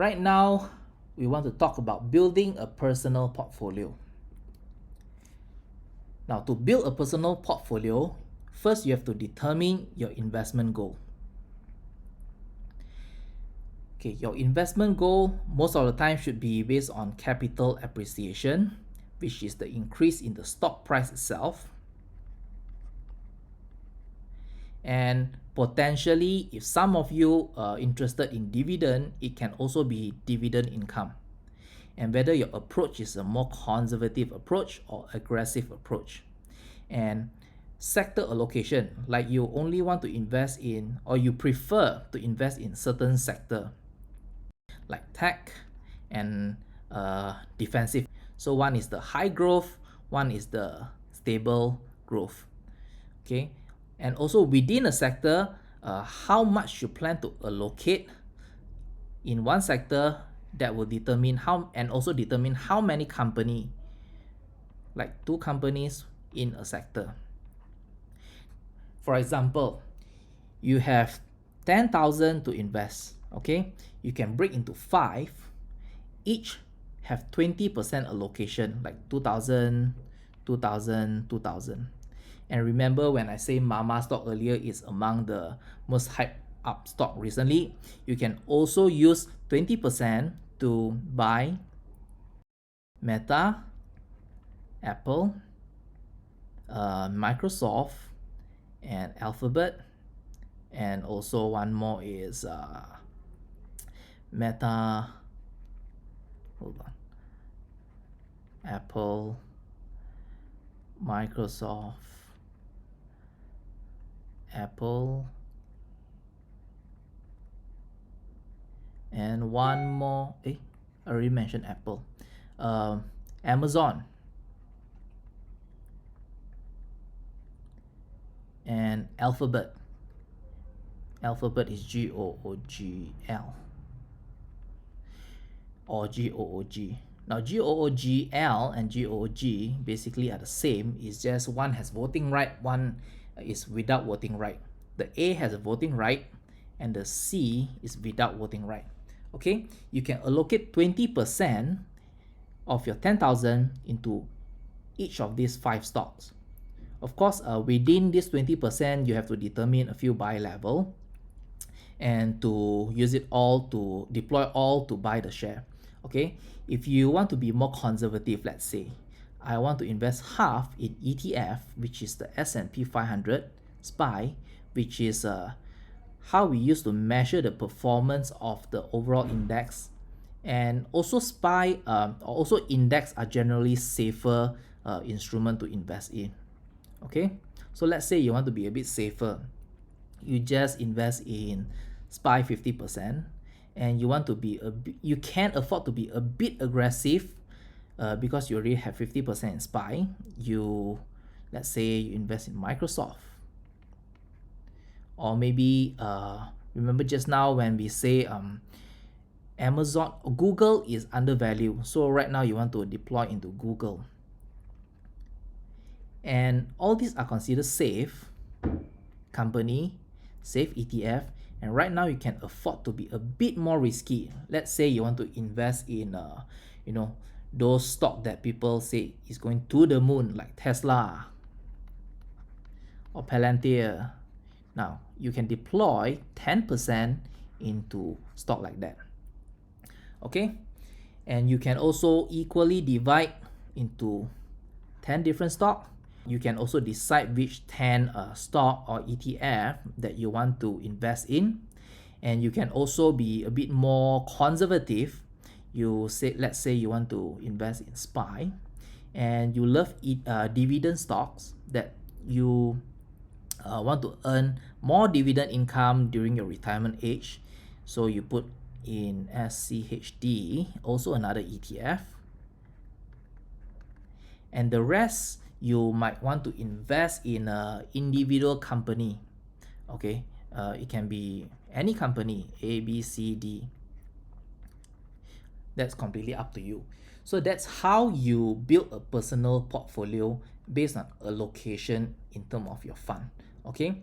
Right now, we want to talk about building a personal portfolio. Now, to build a personal portfolio, first you have to determine your investment goal. Okay, your investment goal most of the time should be based on capital appreciation, which is the increase in the stock price itself. And potentially, if some of you are interested in dividend, it can also be dividend income. And whether your approach is a more conservative approach or aggressive approach. And sector allocation, like you only want to invest in, or you prefer to invest in certain sector, like tech and defensive. So one is the high growth, one is the stable growth. Okay, and also within a sector, how much you plan to allocate in one sector, that will determine how, and also determine how many company, like 2 companies in a sector. For example, you have 10,000 to invest. Okay, you can break into 5, each have 20% allocation, like 2,000, 2,000, 2,000. And remember, when I say mama stock earlier is among the most hyped up stock recently, you can also use 20% to buy Meta, Apple, Microsoft, and Alphabet, and also one more is Meta, hold on, Apple, Microsoft, Apple, and one more, I already mentioned Apple, Amazon, and Alphabet. Alphabet is G-O-O-G-L or G-O-O-G. Now G-O-O-G-L and G-O-O-G basically are the same. It's just one has voting right, one is without voting right. The A has a voting right and the C is without voting right. Okay, you can allocate 20% of your 10,000 into each of these 5 stocks. Of course, within this 20%, you have to determine a few buy level and to use it all to deploy all to buy the share. Okay, if you want to be more conservative, let's say I want to invest half in ETF, which is the S&P 500 SPY, which is how we used to measure the performance of the overall index. And also SPY also index are generally safer instrument to invest in. Okay, so let's say you want to be a bit safer, you just invest in SPY 50%, and you want to be you can afford to be a bit aggressive because you already have 50% in SPY. Let's say you invest in Microsoft, or maybe remember just now when we say Amazon, Google is undervalued, so right now you want to deploy into Google. And all these are considered safe company, safe ETF, and right now you can afford to be a bit more risky. Let's say you want to invest in those stock that people say is going to the moon, like Tesla or Palantir. Now you can deploy 10% into stock like that. Okay, and you can also equally divide into 10 different stocks. You can also decide which 10 stock or ETF that you want to invest in, and you can also be a bit more conservative. Let's say you want to invest in SPY, and you love dividend stocks that you want to earn more dividend income during your retirement age. So you put in SCHD, also another ETF, and the rest you might want to invest in an individual company. Okay, it can be any company, A, B, C, D. That's completely up to you. So that's how you build a personal portfolio based on allocation in terms of your fund. Okay,